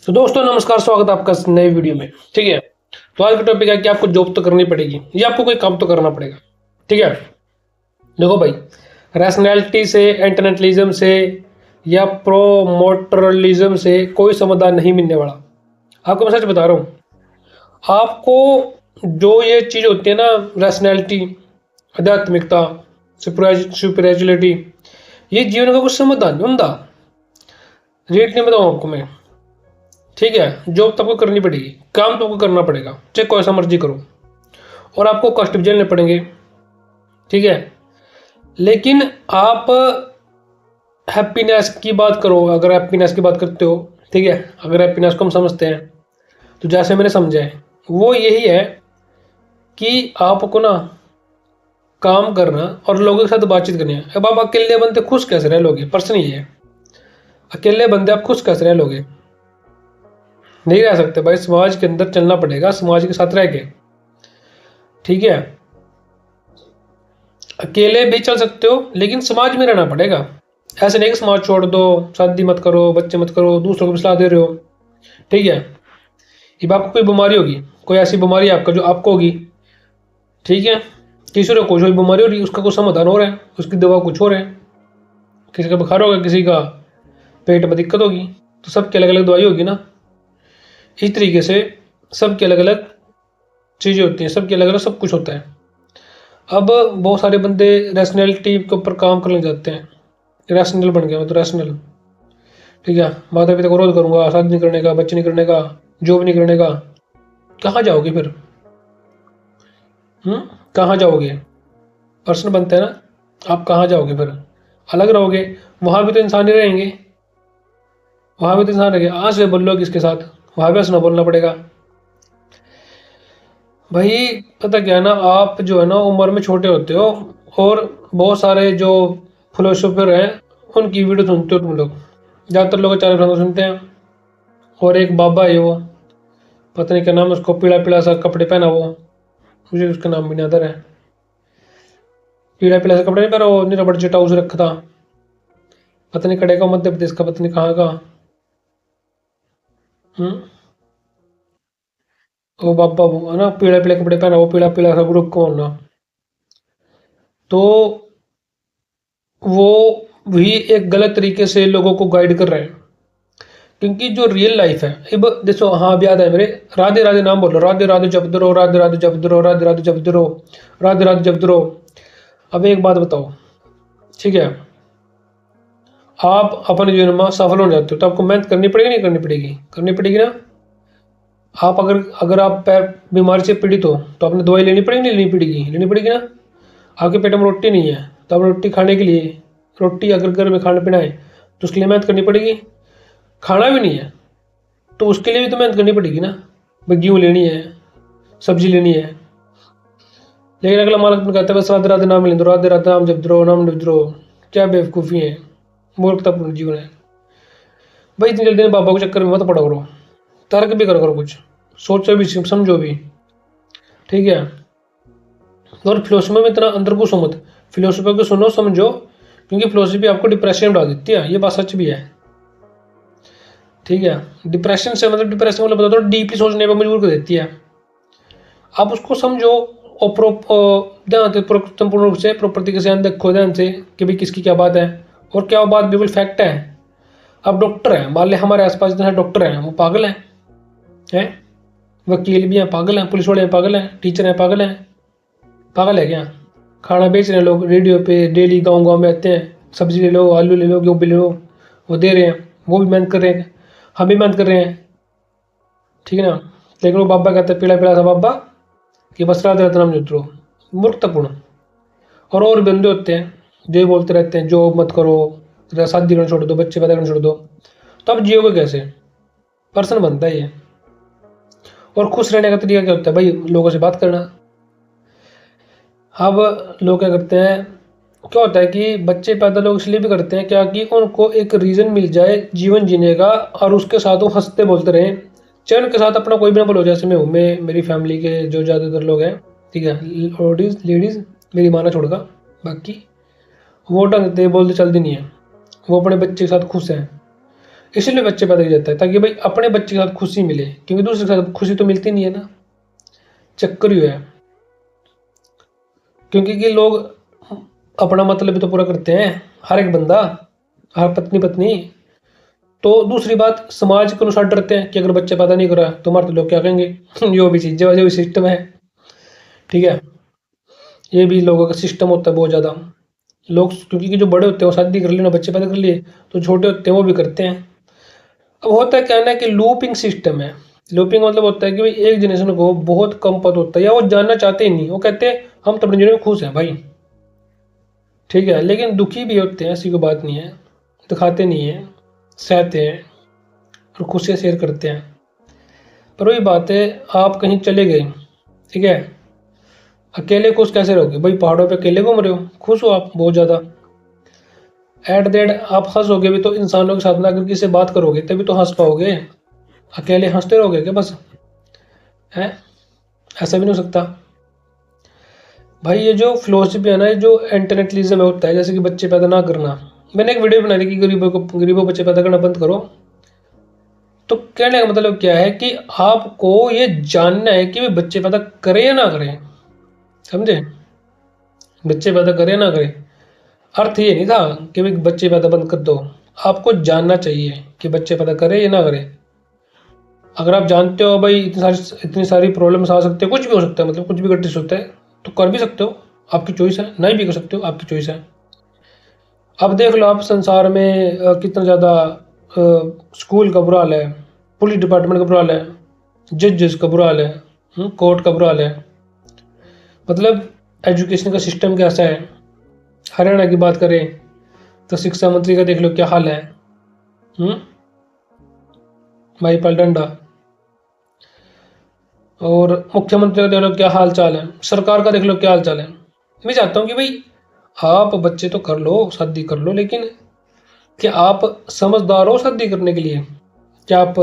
तो दोस्तों नमस्कार, स्वागत है आपका इस नए वीडियो में। ठीक है, तो आज का टॉपिक है कि आपको जॉब तो करनी पड़ेगी या आपको कोई काम तो करना पड़ेगा। ठीक है, देखो भाई, रैशनैलिटी से, इंटरनेटलिज्म से या प्रोमोटरलिज्म से कोई समाधान नहीं मिलने वाला। आपको मैं सच बता रहा हूँ। आपको जो ये चीज़ होती है ना, रैशनैलिटी, आध्यात्मिकता, सुपरियरिटी, ये जीवन का कुछ समाधान नहीं होता। रेट नहीं बताऊँ आपको मैं। ठीक है, जॉब तो आपको करनी पड़ेगी, काम तो आपको करना पड़ेगा, चाहे कोई सा मर्जी करो, और आपको कष्ट भी झेलने पड़ेंगे। ठीक है, लेकिन आप हैप्पीनेस की बात करो, अगर हैप्पीनेस की बात करते हो, ठीक है, अगर हैप्पीनेस को हम समझते हैं तो जैसे मैंने समझा है वो यही है कि आपको ना काम करना और लोगों के साथ बातचीत करनी है। अब आप अकेले बंदे खुश कैसे रह लोगे? प्रश्न ये है, अकेले बंदे आप खुश कैसे रह लोगे? नहीं रह सकते भाई, समाज के अंदर चलना पड़ेगा, समाज के साथ रह के। ठीक है, अकेले भी चल सकते हो लेकिन समाज में रहना पड़ेगा। ऐसे नहीं कि समाज छोड़ दो, शादी मत करो, बच्चे मत करो, दूसरों को भी सलाह दे रहे हो। ठीक है, जब आपको कोई बीमारी होगी, कोई ऐसी बीमारी आपका जो आपको होगी, ठीक है, किसी को कोई बीमारी हो रही है, उसका कुछ समाधान हो रहा है, उसकी दवा कुछ हो रहा है। किसी का बुखार होगा, किसी का पेट में दिक्कत होगी, तो सबकी अलग अलग दवाई होगी ना। इस तरीके से सबकी अलग अलग चीज़ें होती हैं, सबकी अलग अलग सब कुछ होता है। अब बहुत सारे बंदे रैशनैलिटी के ऊपर काम करने जाते हैं, रैशनल बन गया मैं तो रैशनल। ठीक है, माता पिता को रोज करूंगा, शादी नहीं करने का, बच्चे नहीं करने का, जॉब नहीं करने का। कहाँ जाओगे फिर? कहाँ जाओगे? प्रश्न बनता है ना, आप कहाँ जाओगे फिर? अलग रहोगे, वहां भी तो इंसान ही रहेंगे, वहां भी तो इंसान रहेंगे। आज से बोल लो किसके साथ, वहां भी हंसना बोलना पड़ेगा भाई। पता क्या है ना, आप जो है ना उम्र में छोटे होते हो, और बहुत सारे जो फिलोसोफर हैं उनकी वीडियो सुनते हो तुम लोग। ज़्यादातर लोग चार रंग सुनते हैं, और एक बाबा है वो, पता नहीं क्या नाम है उसको, पीला पीला सा कपड़े पहना वो, मुझे उसका नाम भी नहीं आता है। पीला पीला सा कपड़े नहीं पहना वो, नहीं रबड़ चटा उसे रखा था, पता नहीं कड़े का, मध्य प्रदेश का, पता नहीं कहाँ का। हम्म वो बाबा वो है ना, पीला पीला कपड़े पहना वो, पीला पीला सा ग्रुप कौन ना, तो वो भी एक गलत तरीके से लोगों को गाइड कर रहे हैं। क्योंकि जो रियल लाइफ है, अब देखो, हाँ अब याद है मेरे, राधे राधे नाम बोलो, राधे राधे जपते रहो, राधे राधे जपते रहो, राधे राधे जपते रहो, राधे राधे जपते रहो। अब एक बात बताओ, ठीक है, आप अपने जीवन में सफल हो जाते हो तो आपको मेहनत करनी पड़ेगी नहीं करनी पड़ेगी? करनी पड़ेगी ना। आप अगर अगर आप पैर बीमारी से पीड़ित हो तो आपने दवाई लेनी पड़ेगी नहीं लेनी पड़ेगी? लेनी पड़ेगी ना। आपके पेट में रोटी नहीं है तो आप रोटी खाने के लिए, रोटी अगर घर में खाना पीना है तो उसके लिए मेहनत करनी पड़ेगी। खाना भी नहीं है तो उसके लिए भी तो मेहनत करनी पड़ेगी ना। भाई गेहूँ लेनी है, सब्जी लेनी है, लेकिन अगला मालक में कहता है बस राधे राधे नाम ले दो, राधे राधे नाम जप दो, नाम जप दो। क्या बेवकूफ़ी है, मूर्खतापूर्ण जीवन है भाई। इतनी जल्दी बाबा को चक्कर में मत पड़ा करो, तर्क भी करो कुछ, सोचो भी, समझो भी। ठीक है, और फिलोसफी में इतना अंदर घुसो मत, फिलोसफी को सुनो समझो, क्योंकि फिलोसफी आपको डिप्रेशन में डाल देती है, ये बात सच भी है। ठीक है, डिप्रेशन से मतलब, डिप्रेशन मतलब बता दो, डीपली सोचने पर मजबूर कर देती है। आप उसको समझो और ध्यान से, संपूर्ण रूप से, प्रॉपर तरीके से देखो ध्यान से कि भाई किसकी क्या बात है, और क्या वो बात बिल्कुल फैक्ट है। अब डॉक्टर है, मान लें हमारे आसपास जितने डॉक्टर हैं वो पागल हैं, वकील भी हैं पागल हैं, पुलिस वाले हैं पागल हैं, टीचर हैं पागल हैं। पागल है क्या? खाना बेच रहे हैं लोग, रेडियो पे डेली गांव गांव में आते हैं, सब्जी ले लो, आलू ले लो, गोभी ले लो, वो दे रहे हैं, वो भी मेहनत कर रहे हैं, हम भी मेहनत कर रहे हैं। ठीक है ना, लेकिन वो बाबा कहते हैं, पीला पीला सा बाबा, कि बस राधे राधे नाम जप लो। मूर्खतापूर्ण। और बंदे होते हैं जो ये बोलते रहते हैं जॉब मत करो, शादी करना छोड़ दो, बच्चे पैदा करना छोड़ दो, तो अब जियोगे कैसे? पर्सन बनता है ये। और खुश रहने का तरीका क्या होता है भाई? लोगों से बात करना। अब लोग क्या करते हैं, क्या होता है कि बच्चे पैदा लोग इसलिए भी करते हैं क्या, कि उनको एक रीज़न मिल जाए जीवन जीने का, और उसके साथ वो हंसते बोलते रहें, चाहे उनके साथ अपना कोई भी ना बोलो। जैसे मैं हूँ, मैं मेरी फैमिली के जो ज़्यादातर लोग हैं, ठीक है, लेडीज़, मेरी माँ ना छोड़कर बाकी, वो ढंग से बोलते चलती नहीं है, वो अपने बच्चे के साथ खुश हैं। इसीलिए बच्चे पैदा किया जाता है, ताकि भाई अपने बच्चे के साथ खुशी मिले, क्योंकि दूसरे के साथ खुशी तो मिलती नहीं है ना। चक्कर ही है, क्योंकि कि लोग अपना मतलब भी तो पूरा करते हैं, हर एक बंदा, हर पत्नी पत्नी। तो दूसरी बात, समाज के अनुसार डरते हैं कि अगर बच्चे पैदा नहीं करा तो हमारे तो लोग क्या कहेंगे। जो भी चीज़, जो भी सिस्टम है, ठीक है, ये भी लोगों का सिस्टम होता है बहुत ज़्यादा। लोग क्योंकि कि जो बड़े होते हैं वो शादी कर लिए, बच्चे पैदा कर लिए, तो छोटे होते हैं वो भी करते हैं। अब होता है क्या ना कि लूपिंग सिस्टम है। लूपिंग मतलब होता है कि भाई एक जनरेशन को बहुत कम पता होता है, या वो जानना चाहते ही नहीं, वो कहते हैं हम तो अपने जीवन में खुश हैं भाई, ठीक है, लेकिन दुखी भी होते हैं, ऐसी कोई बात नहीं है, दिखाते नहीं है, सहते हैं और खुशियाँ शेयर करते हैं। पर वही बात है, आप कहीं चले गए, ठीक है, अकेले खुश कैसे रहोगे भाई, पहाड़ों पे अकेले घूम रहे हो, खुश हो आप बहुत ज़्यादा। एट द एंड आप हंसोगे भी तो इंसानों के साथ ना, अगर किसी से बात करोगे तभी तो हंस पाओगे। अकेले हंसते रहोगे क्या बस, है, ऐसा भी नहीं हो सकता भाई। ये जो फिलोसफी है ना, ये जो एंटरनेटलिज्म होता है, जैसे कि बच्चे पैदा ना करना, मैंने एक वीडियो बनाई थी कि गरीबों बच्चे पैदा करना बंद करो। तो कहने का मतलब क्या है कि आपको ये जानना है कि वे बच्चे पैदा करें या ना करें, समझे, बच्चे पैदा करें या ना करें। अर्थ ये नहीं था कि भाई बच्चे पैदा बंद कर दो, आपको जानना चाहिए कि बच्चे पैदा करें या ना करें। अगर आप जानते हो भाई इतनी सारी प्रॉब्लम्स आ सकते हैं, कुछ भी हो सकता है, मतलब कुछ भी घटित होता है, तो कर भी सकते हो, आपकी चॉइस है, नहीं भी कर सकते हो, आपकी चॉइस है। अब देख लो आप संसार में कितना ज़्यादा स्कूल का बुरा हाल है, पुलिस डिपार्टमेंट का बुरा हाल है, जजेस का बुरा हाल है, कोर्ट का बुरा हाल है, मतलब एजुकेशन का सिस्टम कैसा है। हरियाणा की बात करें तो शिक्षा मंत्री का देख लो क्या हाल है, भाई पलडंडा। और मुख्यमंत्री का देख लो क्या हाल चाल है, सरकार का देख लो क्या हाल चाल है। मैं चाहता हूँ कि भाई आप बच्चे तो कर लो, शादी कर लो, लेकिन क्या आप समझदार हो शादी करने के लिए? क्या आप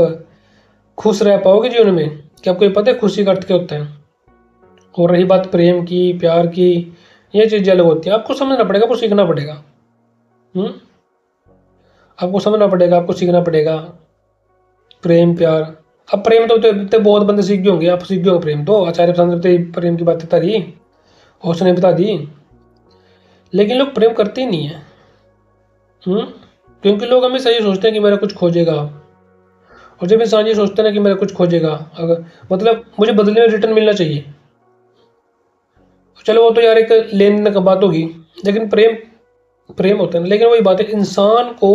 खुश रह पाओगे जीवन में? क्या आपको ये पता है खुशी का अर्थ क्या होता है? और रही बात प्रेम की, प्यार की, ये चीज़ें अलग होती है, आपको समझना पड़ेगा, आपको सीखना पड़ेगा। आपको समझना पड़ेगा, आपको सीखना पड़ेगा प्रेम प्यार। अब प्रेम तो बहुत बंदे सीख गए होंगे, आप सीख गए हो प्रेम, तो आचार्य प्रसन्न प्रेम की बात बता दी और उसने बता दी, लेकिन लोग प्रेम करते ही नहीं है। क्योंकि लोग हमेशा ये सोचते हैं कि मेरा कुछ खोजेगा, और जब इंसान ये सोचता है ना कि मेरा कुछ खोजेगा, अगर मतलब मुझे बदले में रिटर्न मिलना चाहिए, चलो वो तो यार एक लेन देन का बात होगी, लेकिन प्रेम प्रेम होता है ना। लेकिन वही बात है, इंसान को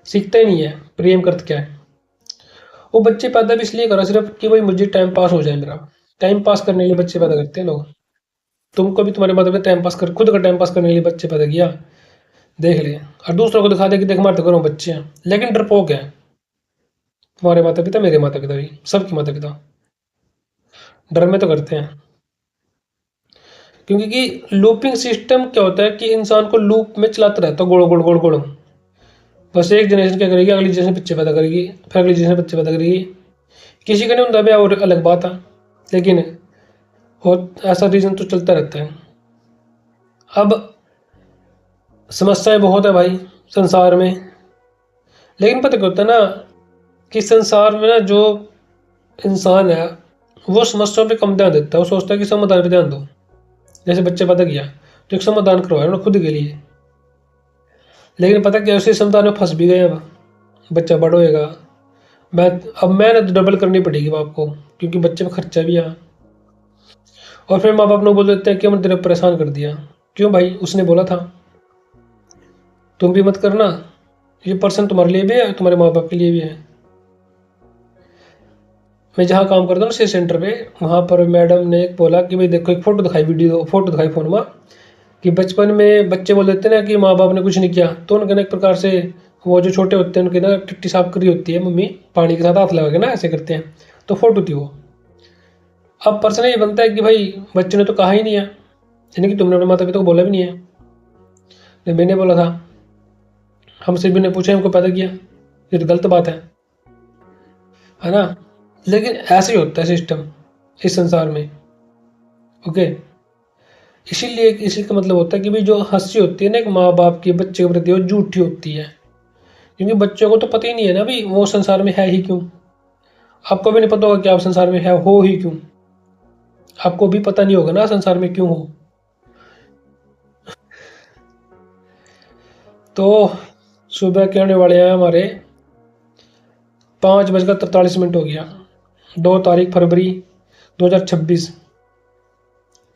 सीखता ही नहीं है प्रेम करते क्या है। वो बच्चे पैदा भी इसलिए करा सिर्फ कि भाई मुझे टाइम पास हो जाए, मेरा टाइम पास करने के लिए बच्चे पैदा करते हैं लोग। तुमको भी तुम्हारे माता पिता टाइम पास कर, खुद का टाइम पास करने के लिए बच्चे पैदा किया, देख ले, और दूसरों को दिखा दे कि देख हमारे तो घरों बच्चे हैं, लेकिन डरपोक है तुम्हारे माता पिता, मेरे माता पिता भी, सबके माता पिता डर में तो करते हैं। क्योंकि कि लूपिंग सिस्टम क्या होता है कि इंसान को लूप में चलाता रहता है, गोड़ गोड़ गोड़ गोड़। बस एक जनरेशन क्या करेगी, अगली जनरेशन बच्चे पैदा करेगी, फिर अगली जनरेशन बच्चे पैदा करेगी। किसी का नहीं होता ब्याह, और अलग बात है, लेकिन और ऐसा रीजन तो चलता रहता है। अब समस्याएं बहुत है भाई संसार में, लेकिन पता क्या होता है ना कि संसार में ना जो इंसान है वो समस्याओं पे कम ध्यान देता है, वो सोचता है कि समाधान पे ध्यान दो। जैसे बच्चे पैदा किया तो एक समाधान करवाया उन्होंने खुद के लिए, लेकिन पता क्या उसी समाधान में फंस भी गए। अब बच्चा बड़ा होएगा, अब मेहनत डबल करनी पड़ेगी बाप को, क्योंकि बच्चे में खर्चा भी है। और फिर माँ बाप ने बोल देते हैं कि हमने तेरे परेशान कर दिया। क्यों भाई, उसने बोला था तुम भी मत करना, ये पर्सन तुम्हारे लिए भी है, तुम्हारे माँ बाप के लिए भी है। मैं जहाँ काम करता हूँ ना सेंटर पे, वहाँ पर मैडम ने बोला कि भाई देखो, एक फ़ोटो दिखाई, वीडियो फ़ोटो दिखाई फ़ोन में, कि बचपन में बच्चे बोल देते हैं ना कि माँ बाप ने कुछ नहीं किया, तो उनके ना एक प्रकार से वो जो छोटे होते हैं उनके ना टट्टी साफ करी होती है मम्मी, पानी के साथ हाथ लगा के ना ऐसे करते हैं, तो फ़ोटो थी वो। अब पर्सन ये बनता है कि भाई बच्चे ने तो कहा ही नहीं है, यानी कि तुमने अपने माता पिता को बोला भी नहीं है, मैंने बोला था, हमसे भी ने पूछा, हमको पैदा किया, ये तो गलत बात है ना। लेकिन ऐसे ही होता है सिस्टम इस संसार में, ओके। इसीलिए इसी का मतलब होता है कि भाई जो हंसी होती है ना एक माँ बाप की बच्चे के प्रति, वो झूठी होती है, क्योंकि बच्चों को तो पता ही नहीं है ना भाई वो संसार में है ही क्यों। आपको भी नहीं पता होगा कि आप संसार में है हो ही क्यों। आपको भी पता नहीं होगा ना संसार में क्यों हो। तो सुबह के आने वाले हैं हमारे 5:43 हो गया। 2 तारीख फरवरी 2026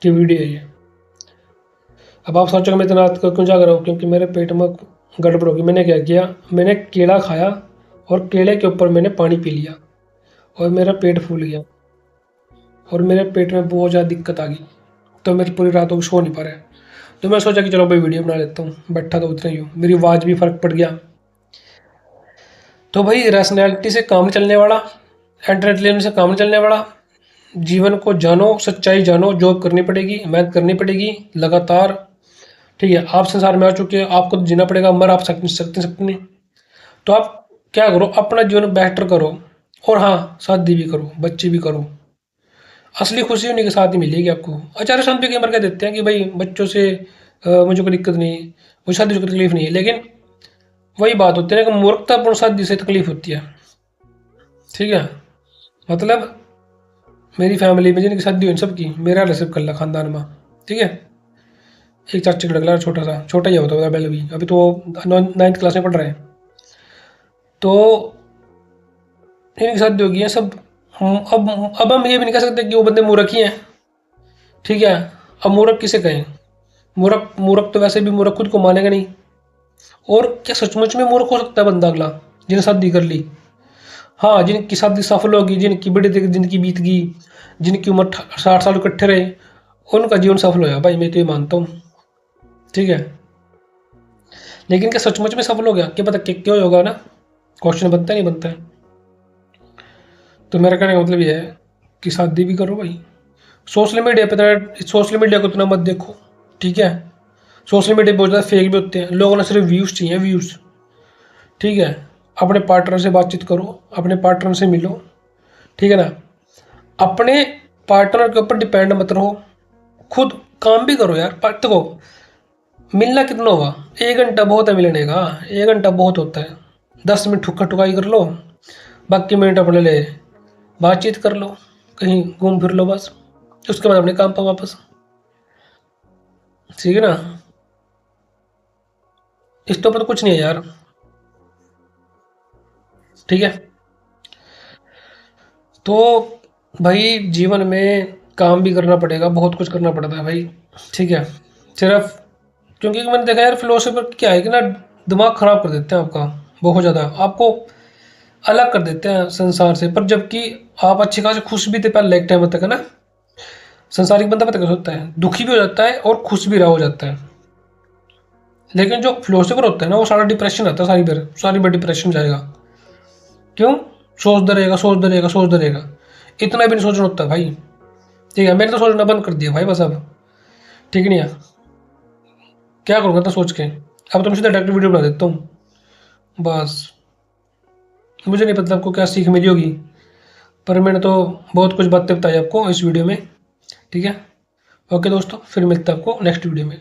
की वीडियो है ये। अब आप सोचोगे मैं इतना क्यों जाग रहा हूँ, क्योंकि मेरे पेट में गड़बड़ होगी। मैंने क्या किया, मैंने केला खाया और केले के ऊपर मैंने पानी पी लिया और मेरा पेट फूल गया और मेरे पेट में बहुत ज़्यादा दिक्कत आ गई। तो मेरी पूरी रात को सो नहीं पा रहा है। तो मैं सोचा कि चलो भाई वीडियो बना लेता हूँ, बैठा तो उतना ही हूँ, मेरी आवाज़ भी फ़र्क पड़ गया। तो भाई रैशनैलिटी से काम नहीं चलने वाला, एंटरटेनमेंट से काम नहीं चलने वाला। जीवन को जानो, सच्चाई जानो, जॉब करनी पड़ेगी, मेहनत करनी पड़ेगी लगातार। ठीक है, आप संसार में आ चुके हैं, आपको तो जीना पड़ेगा, मर आप सकते नहीं। तो आप क्या करो, अपना जीवन बेहतर करो और हाँ शादी भी करो, बच्चे भी करो। असली खुशी उन्हीं के साथ ही मिलेगी आपको। आचार्य शांत भी कई बार कह देते हैं कि भाई बच्चों से मुझे कोई दिक्कत नहीं, मुझे शादी की तकलीफ नहीं है, लेकिन वही बात होती है ना कि मूर्खतापूर्ण शादी से तकलीफ होती है। ठीक है, मतलब मेरी फैमिली में जिनकी शादी हुई सबकी मेरा रिसीव कर ला खानदान में। ठीक है, एक चाचा का लड़का छोटा सा, छोटा ही होता है पहले भी, अभी तो 9th क्लास में पढ़ रहे हैं। तो इनकी शादी होगी है सब। अब हम ये भी नहीं कह सकते कि वो बंदे मूर्ख ही हैं। ठीक है, अब मूर्ख किसे कहें, मूर्ख मूर्ख तो वैसे भी मूर्ख खुद को मानेगा नहीं। और क्या सचमुच में मूर्ख हो सकता है बंदा अगला जिन्हें शादी कर ली। हाँ, जिनकी शादी सफल होगी, जिनकी बड़ी जिंदगी बीत गई, जिनकी उम्र 60 साल इकट्ठे रहे, उनका जीवन सफल होया भाई, मैं तो ये मानता हूँ। ठीक है, लेकिन क्या सचमुच में सफल हो गया, क्या पता क्यों होगा ना, क्वेश्चन बनता नहीं बनता है। तो मेरा कहने का मतलब ये है कि शादी भी करो भाई। सोशल मीडिया पे सोशल मीडिया को इतना मत देखो। ठीक है, सोशल मीडिया बहुत ज़्यादा फेक भी होते हैं, लोगों ने सिर्फ व्यूज़ चाहिए, व्यूज़। ठीक है, अपने पार्टनर से बातचीत करो, अपने पार्टनर से मिलो। ठीक है ना, अपने पार्टनर के ऊपर डिपेंड मत रहो, खुद काम भी करो यार। देखो, मिलना कितना होगा, 1 घंटा बहुत है मिलने का, 1 घंटा बहुत होता है। 10 मिनट ठुक्का ठुकाई कर लो, बाकी मिनट अपने लिए बातचीत कर लो, कहीं घूम फिर लो बस, उसके बाद अपने काम पर वापस। ठीक है ना, इसके ऊपर तो कुछ नहीं है यार। ठीक है, तो भाई जीवन में काम भी करना पड़ेगा, बहुत कुछ करना पड़ता है भाई। ठीक है, सिर्फ क्योंकि मैंने देखा यार फिलोसफर क्या है कि ना दिमाग खराब कर देते हैं आपका, बहुत ज़्यादा आपको अलग कर देते हैं संसार से। पर जबकि आप अच्छे खासे खुश भी थे पहले एक टाइम तक, है ना। संसारिक बंदा पता कैसे होता है, दुखी भी हो जाता है और खुश भी रहा हो जाता है। लेकिन जो फिलोसफर होता है ना वो सारा डिप्रेशन आता है, सारी बार डिप्रेशन जाएगा। क्यों, सोचता रहेगा सोचता रहेगा सोचता रहेगा, इतना भी नहीं सोचना होता भाई। ठीक है, मैंने तो सोचना बंद कर दिया भाई बस अब। ठीक नहीं है, क्या करूँगा तो सोच के, अब तो मैं सीधा डायरेक्ट वीडियो बना देता हूँ बस। मुझे नहीं पता आपको क्या सीख मिली होगी, पर मैंने तो बहुत कुछ बातें बताई आपको इस वीडियो में। ठीक है, ओके दोस्तों, फिर मिलते हैं आपको नेक्स्ट वीडियो में।